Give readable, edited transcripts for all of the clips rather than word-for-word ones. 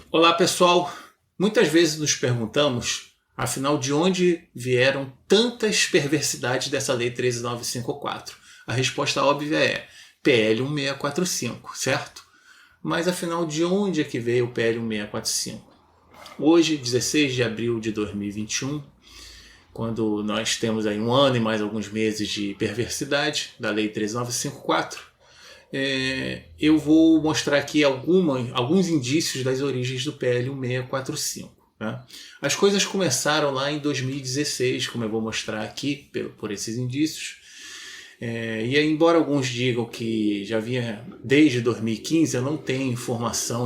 Olá pessoal, muitas vezes nos perguntamos, afinal, de onde vieram tantas perversidades dessa Lei 13.954? A resposta óbvia é PL 1645, certo? Mas afinal, de onde é que veio o PL 1645? Hoje, 16 de abril de 2021, quando nós temos aí um ano e mais alguns meses de perversidade da Lei 13.954, eu vou mostrar aqui alguns indícios das origens do PL 1645. Né? As coisas começaram lá em 2016, como eu vou mostrar aqui por esses indícios. E aí, embora alguns digam que já vinha desde 2015, eu não tenho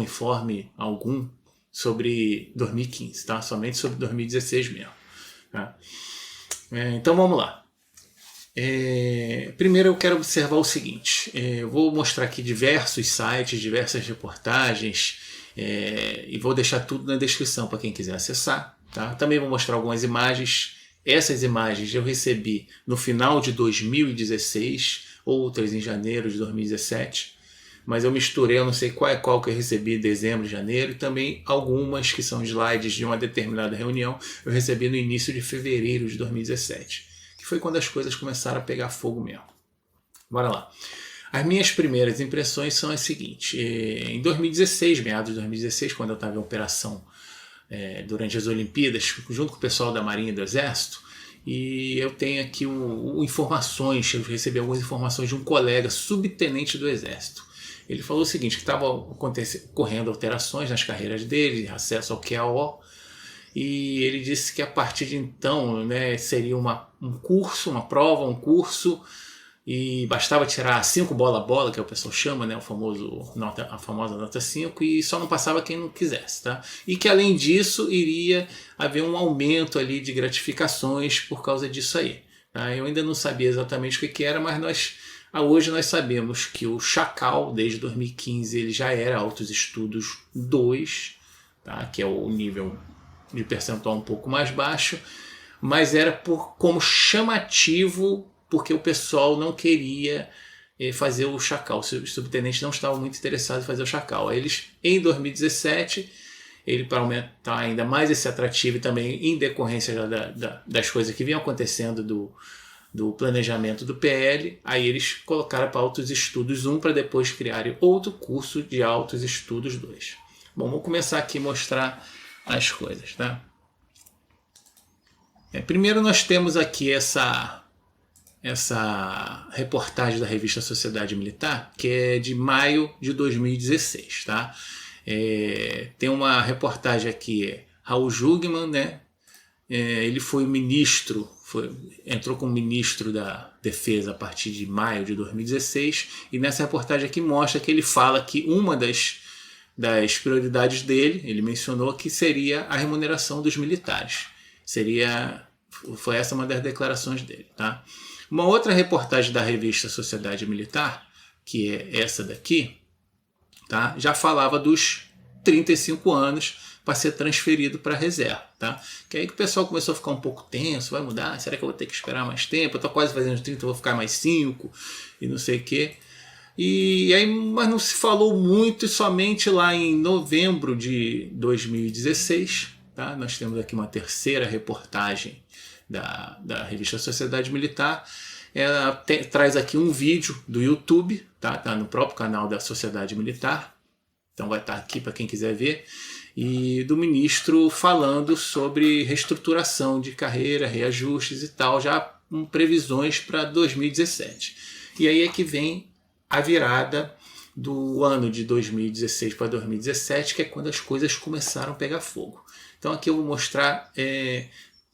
informe algum sobre 2015, tá? Somente sobre 2016 mesmo. Tá? Então vamos lá. Primeiro eu quero observar o seguinte, eu vou mostrar aqui diversos sites, diversas reportagens, e vou deixar tudo na descrição para quem quiser acessar. Tá? Também vou mostrar algumas imagens. Essas imagens eu recebi no final de 2016, outras em janeiro de 2017, mas eu misturei, eu não sei qual que eu recebi em dezembro, janeiro, e também algumas que são slides de uma determinada reunião eu recebi no início de fevereiro de 2017. Que foi quando as coisas começaram a pegar fogo mesmo. Bora lá. As minhas primeiras impressões são as seguintes. Em 2016, meados de 2016, quando eu estava em operação durante as Olimpíadas, junto com o pessoal da Marinha e do Exército, e eu tenho aqui informações, eu recebi algumas informações de um colega subtenente do Exército. Ele falou o seguinte, que estava ocorrendo alterações nas carreiras dele, acesso ao QAO, e ele disse que a partir de então, né, seria um curso, e bastava tirar 5 bola-bola, que é o pessoal chama, né, a famosa nota 5, e só não passava quem não quisesse. Tá? E que além disso iria haver um aumento ali de gratificações por causa disso aí. Tá? Eu ainda não sabia exatamente o que era, mas hoje nós sabemos que o Chacal, desde 2015, ele já era Altos Estudos 2, tá? Que é o nível de percentual um pouco mais baixo, mas era como chamativo, porque o pessoal não queria fazer o Chacal, os subtenentes não estavam muito interessados em fazer o Chacal. Aí eles, em 2017, para aumentar ainda mais esse atrativo e também em decorrência das coisas que vinham acontecendo do planejamento do PL, aí eles colocaram para Altos Estudos 1 para depois criarem outro curso de Altos Estudos 2. Bom, vou começar aqui a mostrar as coisas, tá? Primeiro nós temos aqui essa reportagem da revista Sociedade Militar, que é de maio de 2016, tá? Tem uma reportagem aqui, Raul Jungmann, né? Ele foi ministro, entrou como ministro da Defesa a partir de maio de 2016, e nessa reportagem aqui mostra que ele fala que uma das prioridades dele, ele mencionou que seria a remuneração dos militares. Foi essa uma das declarações dele. Tá? Uma outra reportagem da revista Sociedade Militar, que é essa daqui, tá? Já falava dos 35 anos para ser transferido para a reserva. Tá? Que aí que o pessoal começou a ficar um pouco tenso, vai mudar? Será que eu vou ter que esperar mais tempo? Eu estou quase fazendo os 30, eu vou ficar mais 5 e não sei o quê. E aí, mas não se falou muito, somente lá em novembro de 2016, tá? Nós temos aqui uma terceira reportagem da revista Sociedade Militar. Ela traz aqui um vídeo do YouTube, tá no próprio canal da Sociedade Militar, então vai estar aqui para quem quiser ver, e do ministro falando sobre reestruturação de carreira, reajustes e tal, já com previsões para 2017. E aí é que vem a virada do ano de 2016 para 2017, que é quando as coisas começaram a pegar fogo. Então aqui eu vou mostrar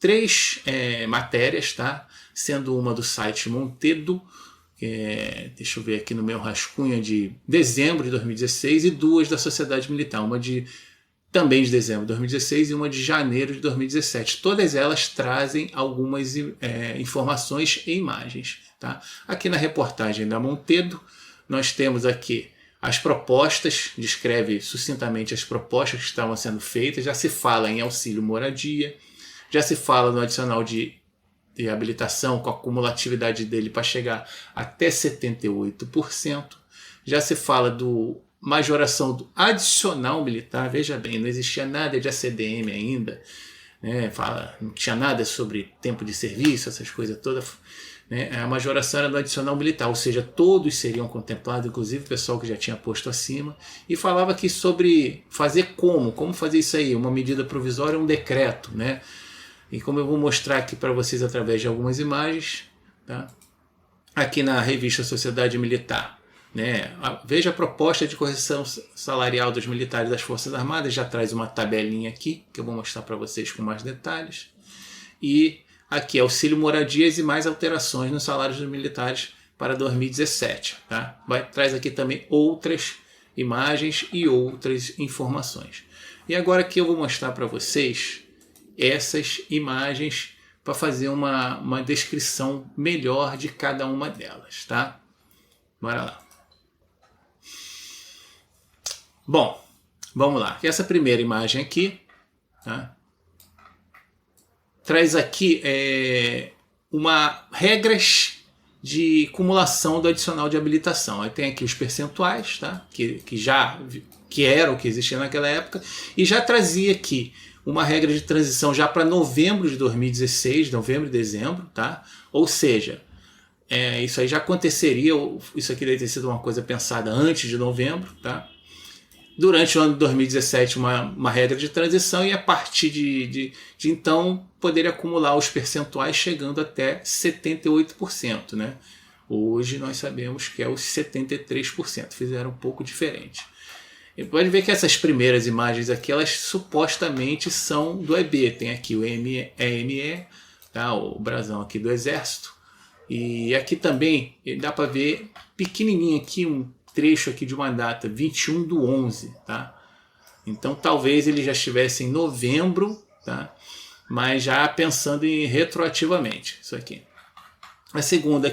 3 matérias, tá? Sendo uma do site Montedo, deixa eu ver aqui no meu rascunho, de dezembro de 2016, e 2 da Sociedade Militar, uma também de dezembro de 2016 e uma de janeiro de 2017. Todas elas trazem algumas informações e imagens. Tá? Aqui na reportagem da Montedo, nós temos aqui as propostas, descreve sucintamente as propostas que estavam sendo feitas, já se fala em auxílio moradia, já se fala no adicional de habilitação com a cumulatividade dele para chegar até 78%, já se fala do majoração do adicional militar. Veja bem, não existia nada de ACDM ainda, né? Não tinha nada sobre tempo de serviço, essas coisas todas, né? A majoração era do adicional militar, ou seja, todos seriam contemplados, inclusive o pessoal que já tinha posto acima, e falava aqui sobre fazer como fazer isso aí, uma medida provisória, um decreto, né? E como eu vou mostrar aqui para vocês através de algumas imagens, tá? Aqui na revista Sociedade Militar, né? Veja a proposta de correção salarial dos militares das Forças Armadas, já traz uma tabelinha aqui, que eu vou mostrar para vocês com mais detalhes. E aqui, auxílio moradias e mais alterações nos salários dos militares para 2017. Tá? Traz aqui também outras imagens e outras informações. E agora aqui eu vou mostrar para vocês essas imagens para fazer uma descrição melhor de cada uma delas. Tá? Bora lá. Bom, vamos lá. Essa primeira imagem aqui, tá? Traz aqui regras de cumulação do adicional de habilitação. Aí tem aqui os percentuais, tá? que era o que existia naquela época, e já trazia aqui uma regra de transição já para novembro de 2016, novembro e dezembro, tá? Ou seja, isso aí já aconteceria, isso aqui deve ter sido uma coisa pensada antes de novembro, tá? Durante o ano de 2017, uma regra de transição, e a partir de então poderia acumular os percentuais chegando até 78%. Né? Hoje nós sabemos que é os 73%, fizeram um pouco diferente. E pode ver que essas primeiras imagens aqui, elas supostamente são do EB. Tem aqui o EME, tá? O brasão aqui do Exército. E aqui também dá para ver pequenininho aqui um trecho aqui de uma data, 21/11, tá? Então talvez ele já estivesse em novembro, tá? Mas já pensando em retroativamente, isso aqui. A segunda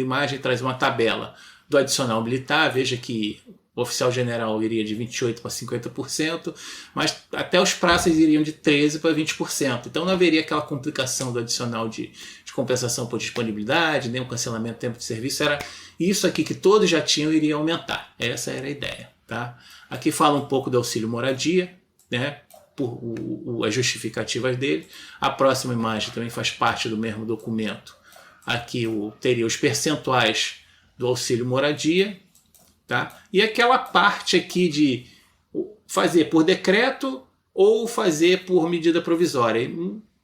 imagem traz uma tabela do adicional militar. Veja que o oficial general iria de 28% para 50%, mas até os praças iriam de 13% para 20%. Então não haveria aquela complicação do adicional de compensação por disponibilidade, nem o cancelamento do tempo de serviço. Era isso aqui que todos já tinham, iria aumentar. Essa era a ideia. Tá? Aqui fala um pouco do auxílio moradia, né? As justificativas dele. A próxima imagem também faz parte do mesmo documento. Aqui teria os percentuais do auxílio moradia. Tá? E aquela parte aqui de fazer por decreto ou fazer por medida provisória.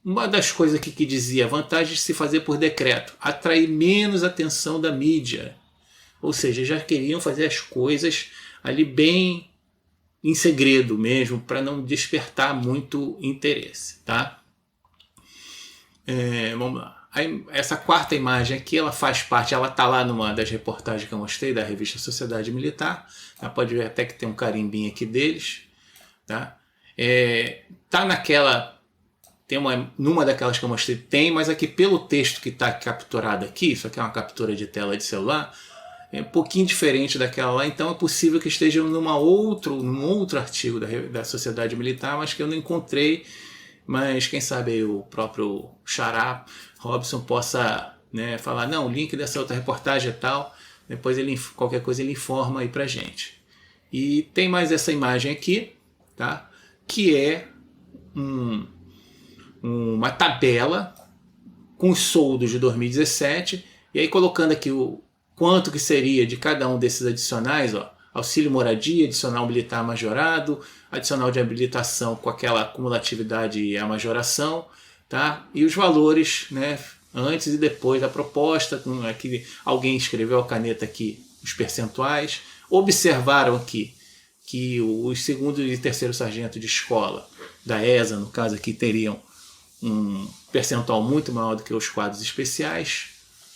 Uma das coisas aqui que dizia, a vantagem de se fazer por decreto, atrair menos atenção da mídia. Ou seja, já queriam fazer as coisas ali bem em segredo mesmo, para não despertar muito interesse. Tá? Vamos lá. Essa quarta imagem aqui, ela faz parte, ela está lá numa das reportagens que eu mostrei, da revista Sociedade Militar. Ela pode ver até que tem um carimbinho aqui deles. Tá? Tá naquela... numa daquelas que eu mostrei tem, mas aqui pelo texto que está capturado aqui, isso aqui é uma captura de tela de celular, é um pouquinho diferente daquela lá, então é possível que esteja num outro artigo da Sociedade Militar, mas que eu não encontrei, mas quem sabe aí o próprio Xará Robson possa, né, falar, não, o link dessa outra reportagem é tal, depois qualquer coisa ele informa aí pra gente. E tem mais essa imagem aqui, tá? Que é uma tabela com os soldos de 2017, e aí colocando aqui o quanto que seria de cada um desses adicionais, ó, auxílio moradia, adicional militar majorado, adicional de habilitação com aquela cumulatividade e a majoração, tá? E os valores, né, antes e depois da proposta. Aqui alguém escreveu a caneta aqui os percentuais. Observaram aqui que os segundo e terceiro sargento de escola da ESA, no caso aqui, teriam um percentual muito maior do que os quadros especiais.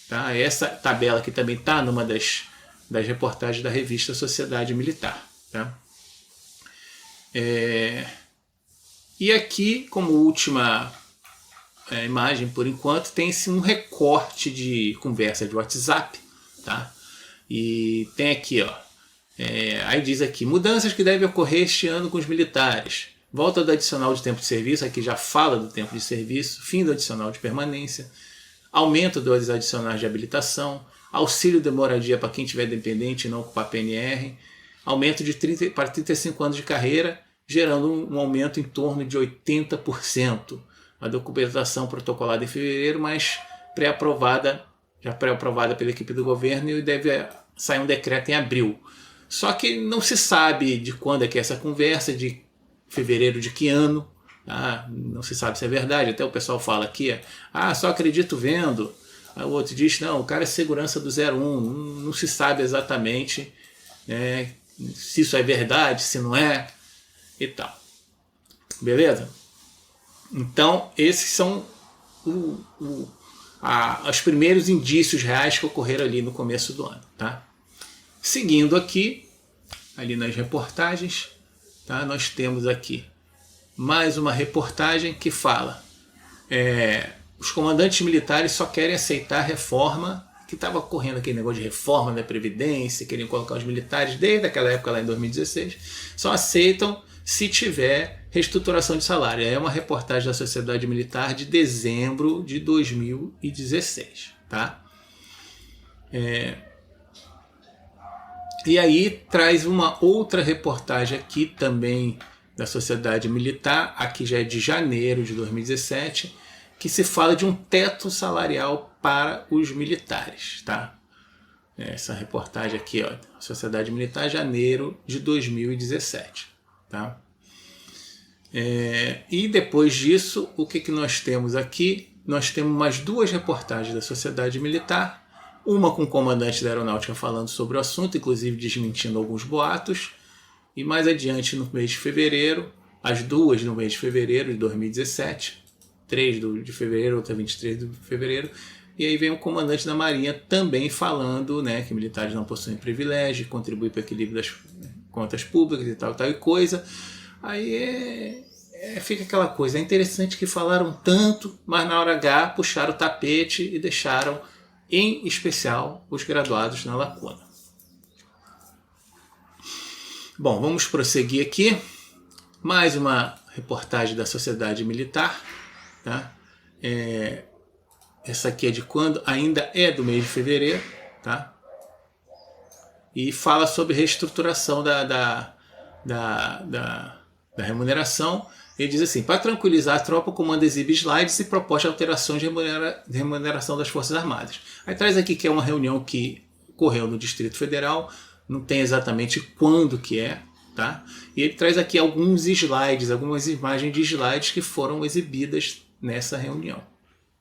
Tá? Essa tabela aqui também está numa das reportagens da revista Sociedade Militar. Tá? E aqui, como última imagem, por enquanto, tem-se um recorte de conversa de WhatsApp. Tá? E tem aqui, ó, aí diz aqui, mudanças que devem ocorrer este ano com os militares. Volta do adicional de tempo de serviço, aqui já fala do tempo de serviço, fim do adicional de permanência, aumento dos adicionais de habilitação, auxílio de moradia para quem tiver dependente e não ocupar PNR, aumento de 30 para 35 anos de carreira, gerando um aumento em torno de 80%. A documentação protocolada em fevereiro, mas já pré-aprovada pela equipe do governo, e deve sair um decreto em abril. Só que não se sabe de quando é que é essa conversa, de fevereiro de que ano, tá? Não se sabe se é verdade, até o pessoal fala aqui, só acredito vendo. O outro diz, não, o cara é segurança do 01, não se sabe exatamente, né, se isso é verdade, se não é, e tal. Beleza? Então, esses são os primeiros indícios reais que ocorreram ali no começo do ano. Tá? Seguindo aqui, ali nas reportagens, tá? Nós temos aqui mais uma reportagem que fala os comandantes militares só querem aceitar a reforma, que estava ocorrendo aquele negócio de reforma da Previdência, queriam colocar os militares desde aquela época lá em 2016, só aceitam se tiver reestruturação de salário. É uma reportagem da Sociedade Militar de dezembro de 2016. Tá? E aí traz uma outra reportagem aqui também da Sociedade Militar, aqui já é de janeiro de 2017, que se fala de um teto salarial para os militares. Tá? Essa reportagem aqui, ó, Sociedade Militar, janeiro de 2017. Tá? E depois disso, o que nós temos aqui? Nós temos mais duas reportagens da Sociedade Militar, uma com o comandante da Aeronáutica falando sobre o assunto, inclusive desmentindo alguns boatos, e mais adiante no mês de fevereiro, as duas no mês de fevereiro de 2017, 3 de fevereiro, outra 23 de fevereiro, e aí vem o comandante da Marinha também falando, né, que militares não possuem privilégio, contribuem para o equilíbrio das contas públicas e tal e coisa. Aí fica aquela coisa, é interessante que falaram tanto, mas na hora H puxaram o tapete e deixaram, em especial, os graduados na lacuna. Bom, vamos prosseguir aqui. Mais uma reportagem da Sociedade Militar. Tá? Essa aqui é de quando? Ainda é do mês de fevereiro. Tá? E fala sobre reestruturação da remuneração. Ele diz assim: para tranquilizar a tropa, o comando exibe slides e propõe alterações de remuneração das Forças Armadas. Aí traz aqui que é uma reunião que ocorreu no Distrito Federal, não tem exatamente quando que é, tá? E ele traz aqui alguns slides, algumas imagens de slides que foram exibidas nessa reunião.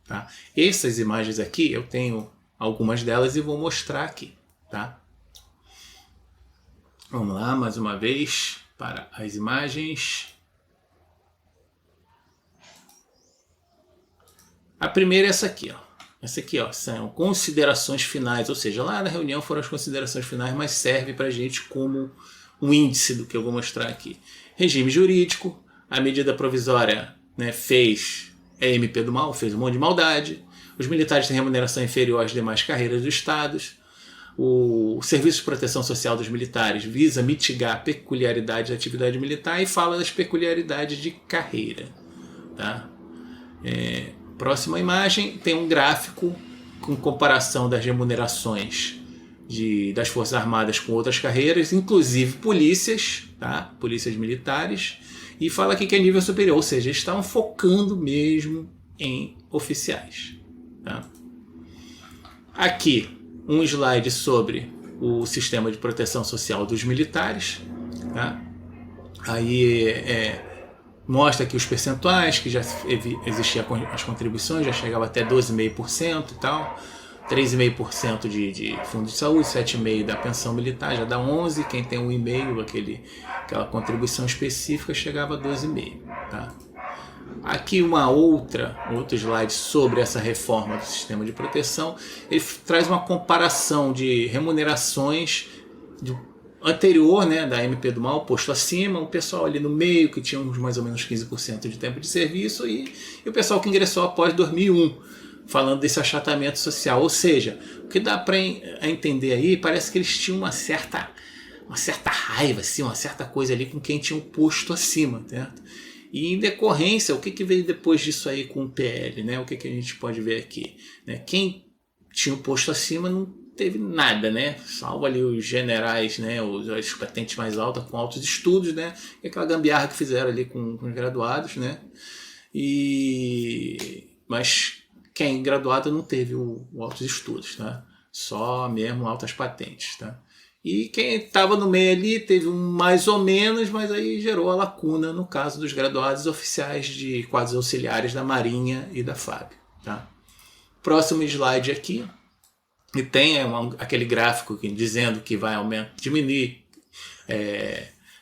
Tá? Essas imagens aqui, eu tenho algumas delas e vou mostrar aqui. Tá? Vamos lá, mais uma vez, para as imagens. A primeira é essa aqui, ó. Essa aqui, ó, são considerações finais, ou seja, lá na reunião foram as considerações finais, mas serve para a gente como um índice do que eu vou mostrar aqui. Regime jurídico, a medida provisória, né, fez MP do mal, fez um monte de maldade. Os militares têm remuneração inferior às demais carreiras dos estados. O Serviço de Proteção Social dos Militares visa mitigar a peculiaridade da atividade militar e fala das peculiaridades de carreira. Tá? Próxima imagem tem um gráfico com comparação das remunerações das Forças Armadas com outras carreiras, inclusive polícias, tá? Polícias militares, e fala aqui que é nível superior, ou seja, eles estavam focando mesmo em oficiais. Tá? Aqui um slide sobre o sistema de proteção social dos militares. Tá? Aí mostra aqui os percentuais, que já existia as contribuições, já chegava até 12,5% e tal, 3,5% de fundo de saúde, 7,5% da pensão militar, já dá 11%, quem tem 1,5%, aquela contribuição específica, chegava a 12,5%. Tá? Aqui outro slide sobre essa reforma do sistema de proteção, ele traz uma comparação de remunerações anterior, né, da MP do mal, posto acima, o pessoal ali no meio, que tinha uns mais ou menos 15% de tempo de serviço, e o pessoal que ingressou após 2001, falando desse achatamento social. Ou seja, o que dá para entender aí, parece que eles tinham uma certa raiva, assim, uma certa coisa ali com quem tinha um posto acima, certo? E em decorrência, o que veio depois disso aí com o PL, né? O que a gente pode ver aqui? Né? Quem tinha um posto acima não teve nada, né? Salvo ali os generais, né? As patentes mais altas com altos estudos, né? E aquela gambiarra que fizeram ali com os graduados, né? Mas quem graduado não teve o altos estudos, tá? Só mesmo altas patentes, tá? E quem estava no meio ali teve um mais ou menos, mas aí gerou a lacuna no caso dos graduados oficiais de quadros auxiliares da Marinha e da FAB, tá? Próximo slide aqui. E tem aquele gráfico dizendo que vai diminuir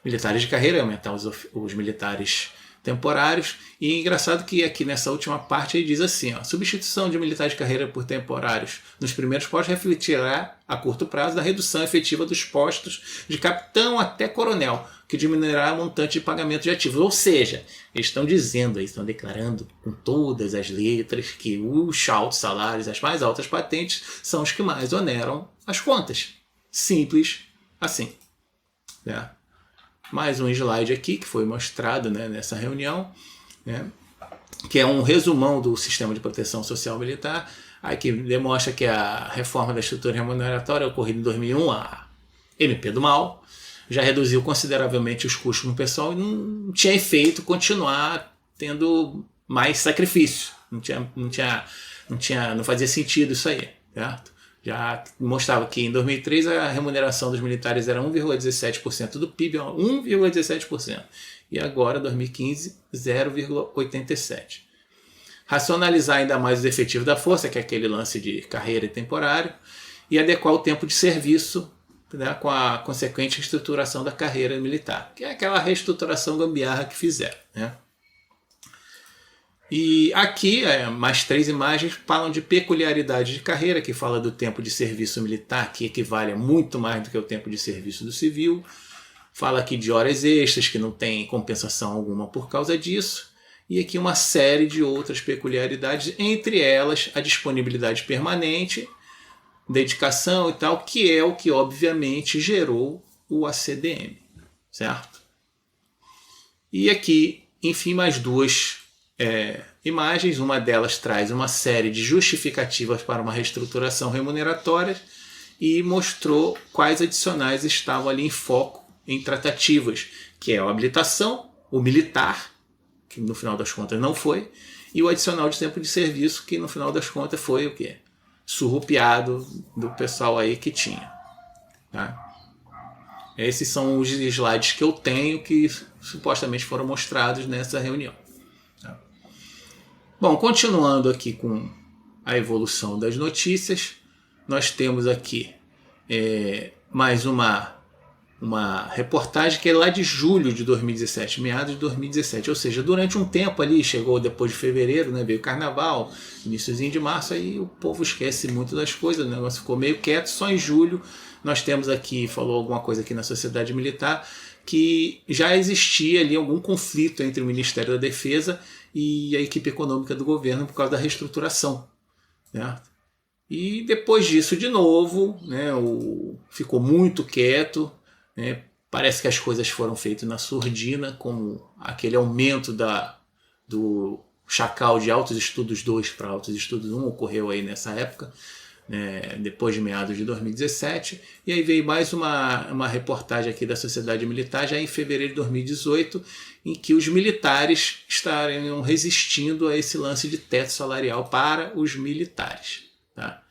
militares de carreira, aumentar os militares temporários. E é engraçado que aqui nessa última parte ele diz assim, ó, substituição de militares de carreira por temporários nos primeiros postos refletirá a curto prazo da redução efetiva dos postos de capitão até coronel, que diminuirá o montante de pagamento de ativos. Ou seja, eles estão dizendo, estão declarando com todas as letras que os altos salários, as mais altas patentes, são os que mais oneram as contas. Simples assim. Né? Mais um slide aqui que foi mostrado, né, nessa reunião, né, que é um resumão do sistema de proteção social militar, aí que demonstra que a reforma da estrutura remuneratória ocorrida em 2001, a MP do mal, já reduziu consideravelmente os custos no pessoal e não tinha efeito continuar tendo mais sacrifício. Não fazia sentido isso aí, certo? Já mostrava que em 2003 a remuneração dos militares era 1,17% do PIB, 1,17%. E agora, 2015, 0,87%. Racionalizar ainda mais os efetivos da força, que é aquele lance de carreira e temporário, e adequar o tempo de serviço, né, com a consequente reestruturação da carreira militar, que é aquela reestruturação gambiarra que fizeram, né? E aqui, mais 3 imagens falam de peculiaridade de carreira, que fala do tempo de serviço militar, que equivale a muito mais do que o tempo de serviço do civil. Fala aqui de horas extras, que não tem compensação alguma por causa disso. E aqui uma série de outras peculiaridades, entre elas a disponibilidade permanente, dedicação e tal, que é o que obviamente gerou o ACDM, certo? E aqui, enfim, mais 2 imagens. Uma delas traz uma série de justificativas para uma reestruturação remuneratória e mostrou quais adicionais estavam ali em foco em tratativas, que é a habilitação, o militar, que no final das contas não foi, e o adicional de tempo de serviço, que no final das contas foi o quê? Surrupiado do pessoal aí que tinha. Tá? Esses são os slides que eu tenho que supostamente foram mostrados nessa reunião. Bom, continuando aqui com a evolução das notícias, nós temos aqui mais uma reportagem que é lá de julho de 2017, meados de 2017, ou seja, durante um tempo ali, chegou depois de fevereiro, né, veio o carnaval, iníciozinho de março, aí o povo esquece muito das coisas, o negócio ficou meio quieto, só em julho nós temos aqui, falou alguma coisa aqui na sociedade militar, que já existia ali algum conflito entre o Ministério da Defesa e a equipe econômica do governo por causa da reestruturação, certo? E depois disso, de novo, né, ficou muito quieto, né, parece que as coisas foram feitas na surdina, como aquele aumento do chacal de Altos Estudos 2 para Altos Estudos 1 ocorreu aí nessa época, depois de meados de 2017, e aí veio mais uma reportagem aqui da Sociedade Militar, já em fevereiro de 2018, em que os militares estariam resistindo a esse lance de teto salarial para os militares. Tá?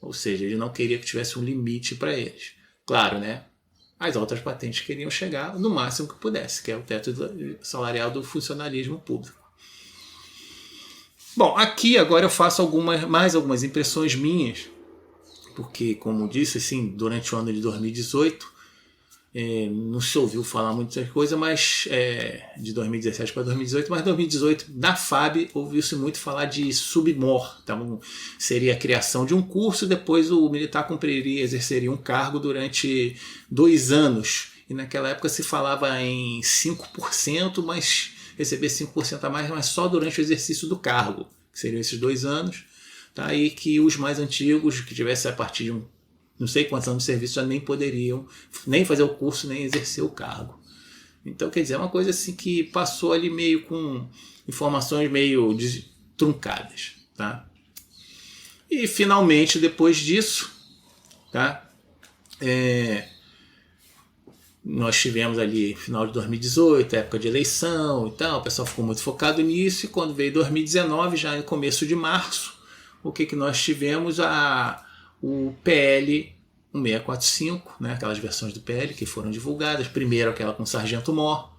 Ou seja, ele não queria que tivesse um limite para eles. Claro, né? As outras patentes queriam chegar no máximo que pudesse, que é o teto salarial do funcionalismo público. Bom, aqui agora eu faço mais algumas impressões minhas, porque, como disse, assim, durante o ano de 2018, não se ouviu falar muita coisa, mas de 2017 para 2018, mas 2018 na FAB ouviu-se muito falar de submor, então seria a criação de um curso, depois o militar exerceria um cargo durante 2 anos, e naquela época se falava em 5%, mas receber 5% a mais, mas só durante o exercício do cargo, que seriam esses 2 anos, tá? E que os mais antigos, que tivessem a partir de não sei quantos anos de serviço, já nem poderiam nem fazer o curso, nem exercer o cargo. Então, quer dizer, é uma coisa assim que passou ali meio com informações meio truncadas. Tá? E, finalmente, depois disso, tá? Nós tivemos ali final de 2018, época de eleição e tal, o pessoal ficou muito focado nisso, e quando veio 2019, já no começo de março, o que nós tivemos? O PL 1645, né, aquelas versões do PL que foram divulgadas, primeiro aquela com o Sargento Mor,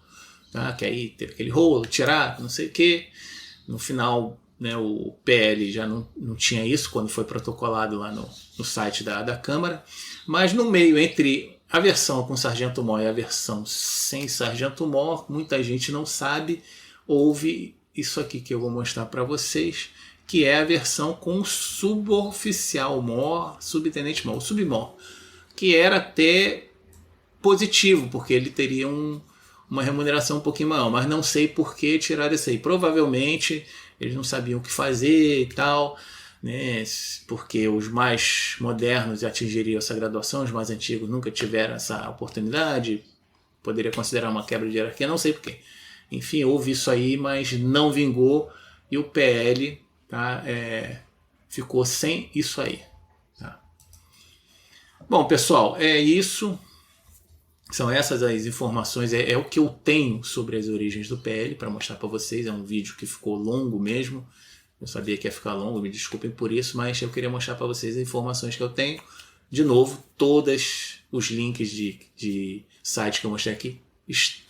tá, que aí teve aquele rolo, tirado, não sei o que, no final, né, o PL já não tinha isso quando foi protocolado lá no site da Câmara, mas no meio entre a versão com Sargento Mor e a versão sem Sargento Mor, muita gente não sabe, houve isso aqui que eu vou mostrar para vocês, que é a versão com suboficial Mor, subtenente Mor, o submor, que era até positivo, porque ele teria uma remuneração um pouquinho maior, mas não sei por que tiraram isso aí. Provavelmente eles não sabiam o que fazer e tal, né? Porque os mais modernos atingiriam essa graduação, os mais antigos nunca tiveram essa oportunidade, poderia considerar uma quebra de hierarquia, não sei porquê. Enfim, houve isso aí, mas não vingou, e o PL, tá, ficou sem isso aí. Tá? Bom, pessoal, é isso. São essas as informações, é o que eu tenho sobre as origens do PL para mostrar para vocês. É um vídeo que ficou longo mesmo. Eu sabia que ia ficar longo, me desculpem por isso, mas eu queria mostrar para vocês as informações que eu tenho. De novo, todos os links de sites que eu mostrei aqui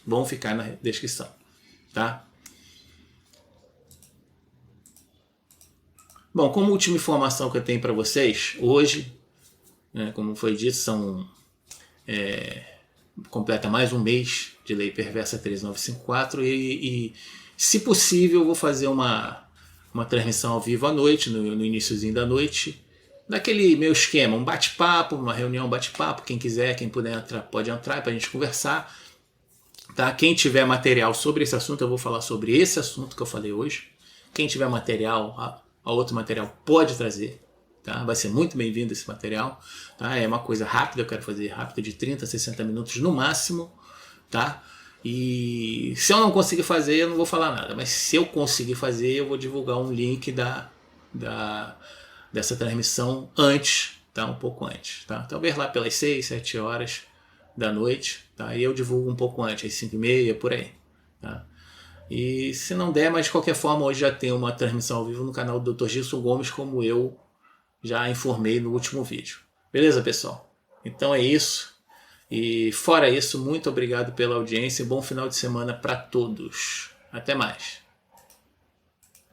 vão ficar na descrição. Tá? Bom, como última informação que eu tenho para vocês, hoje, né, como foi dito, completa mais um mês de Lei Perversa 13954 e se possível, eu vou fazer uma transmissão ao vivo à noite, no iniciozinho da noite, daquele meu esquema, um bate-papo, uma reunião bate-papo, quem quiser, quem puder entrar, pode entrar para a gente conversar. Tá? Quem tiver material sobre esse assunto, eu vou falar sobre esse assunto que eu falei hoje. Quem tiver material, outro material, pode trazer. Tá? Vai ser muito bem-vindo esse material. Tá? É uma coisa rápida, eu quero fazer rápida, de 30 a 60 minutos no máximo. Tá? E se eu não conseguir fazer, eu não vou falar nada. Mas se eu conseguir fazer, eu vou divulgar um link dessa transmissão antes, tá? Um pouco antes. Tá? Talvez lá pelas 6, 7 horas da noite. Tá? E eu divulgo um pouco antes, às 5h30, por aí. Tá? E se não der, mas de qualquer forma, hoje já tem uma transmissão ao vivo no canal do Dr. Gilson Gomes, como eu já informei no último vídeo. Beleza, pessoal? Então é isso. E fora isso, muito obrigado pela audiência e bom final de semana para todos. Até mais.